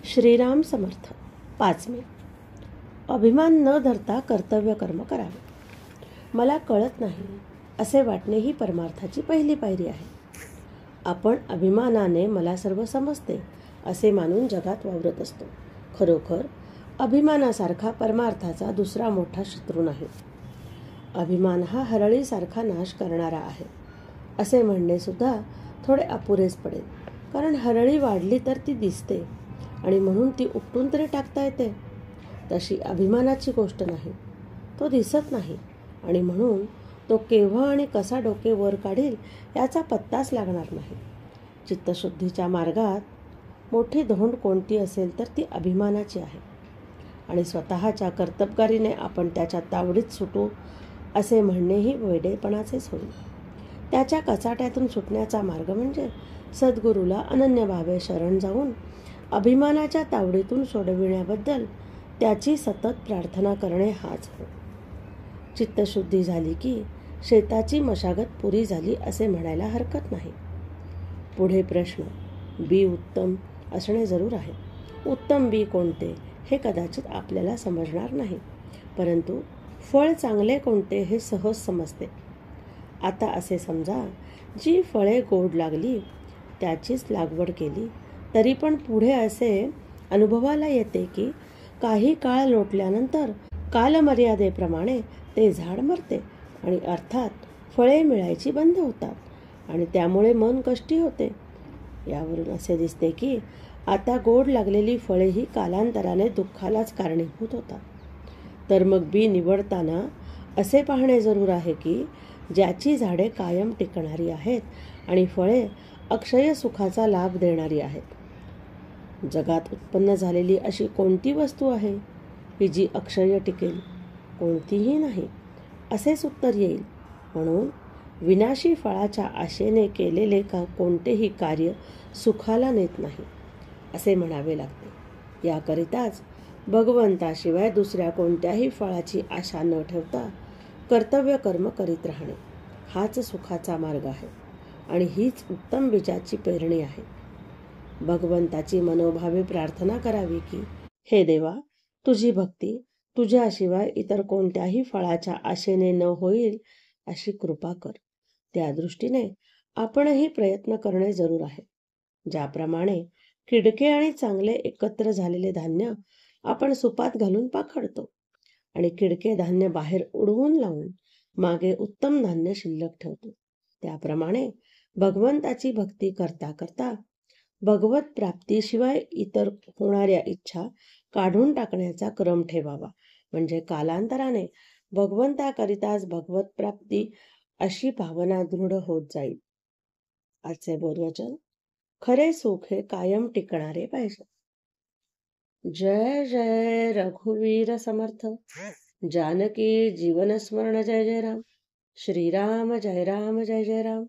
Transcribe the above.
श्रीराम समर्थ. 5 मे. अभिमान न धरता कर्तव्य कर्म करावे. मला कळत नाही असे वाटणे ही परमार्थाची पहिली पायरी आहे. आपण अभिमानाने मला सर्व समजते असे मानून जगात वावरत असतो. खरोखर अभिमानासारखा परमार्थाचा दुसरा मोठा शत्रू नाही. अभिमान हा हरळीसारखा नाश करणारा आहे असे म्हणणे सुद्धा थोडे अपुरेच पडेल. कारण हरळी वाढली तर ती दिसते आणि म्हणून ती उपटून तरी टाकता येते. तशी अभिमानाची गोष्ट नाही. तो दिसत नाही आणि म्हणून तो केव्हा आणि कसा डोके वर काढील याचा पत्ताच लागणार नाही. चित्तशुद्धीच्या मार्गात मोठी धोंड कोणती असेल तर ती अभिमानाची आहे. आणि स्वतःच्या कर्तबगारीने आपण त्याच्या तावडीत सुटू असे म्हणणेही वेडेपणाचेच होईल. त्याच्या कचाट्यातून सुटण्याचा मार्ग म्हणजे सद्गुरूला अनन्यभावे शरण जाऊन अभिमानाच्या तावडीतून सोडविण्याबद्दल त्याची सतत प्रार्थना करणे हाच हो. चित्तशुद्धी झाली की शेताची मशागत पुरी झाली असे म्हणायला हरकत नाही. पुढे प्रश्न, बी उत्तम असणे जरूर आहे. उत्तम बी कोणते हे कदाचित आपल्याला समजणार नाही, परंतु फळ चांगले कोणते हे सहज समजते. आता असे समजा, जी फळे गोड लागली त्याचीच लागवड केली तरी पण पुढे असे अनुभवाला येते की काही काळ लोटल्यानंतर कालमर्यादेप्रमाणे ते झाड मरते आणि अर्थात फळे मिळायची बंद होतात आणि त्यामुळे मन कष्टी होते. यावरून असे दिसते की आता गोड लागलेली फळेही कालांतराने दुःखालाच कारणीभूत होतात. तर मग बी निवडताना असे पाहणे जरूर आहे की ज्याची झाडे कायम टिकणारी आहेत आणि फळे अक्षय सुखाचा लाभ देणारी आहेत. जगात उत्पन्न झालेली अशी कोणती वस्तू आहे की जी अक्षय टिकेल? कोणतीही नाही असेच उत्तर येईल. म्हणून विनाशी फळाच्या आशेने केलेले कोणतेही कार्य सुखाला नेत नाही असे म्हणावे लागते. याकरिताच भगवंताशिवाय दुसऱ्या कोणत्याही फळाची आशा न ठेवता कर्तव्य कर्म करीत राहणे हाच सुखाचा मार्ग आहे आणि हीच उत्तम बीजाची पेरणी आहे. भगवंताची मनोभावे प्रार्थना करावी की, हे देवा, तुझी भक्ती तुझ्याशिवाय इतर कोणत्याही फळाच्या आशेने न होईल अशी कृपा कर. त्या दृष्टीने आपणही प्रयत्न करणे जरूर आहे. ज्याप्रमाणे किडके आणि चांगले एकत्र झालेले धान्य आपण सुपात घालून पाखडतो आणि किडके धान्य बाहेर उडवून लावून मागे उत्तम धान्य शिल्लक ठेवतो, त्याप्रमाणे भगवंताची भक्ती करता करता भगवत प्राप्तीशिवाय इतर होणाऱ्या इच्छा काढून टाकण्याचा क्रम ठेवावा. म्हणजे कालांतराने भगवंताकरिताच भगवत प्राप्ती अशी भावना दृढ होत जाईल. आजचे बोधवचन, खरे सुख हे कायम टिकणारे पाहिजे. जय जय रघुवीर समर्थ. जानकी जीवन स्मरण. जय जय राम. श्रीराम जय राम जय जय राम.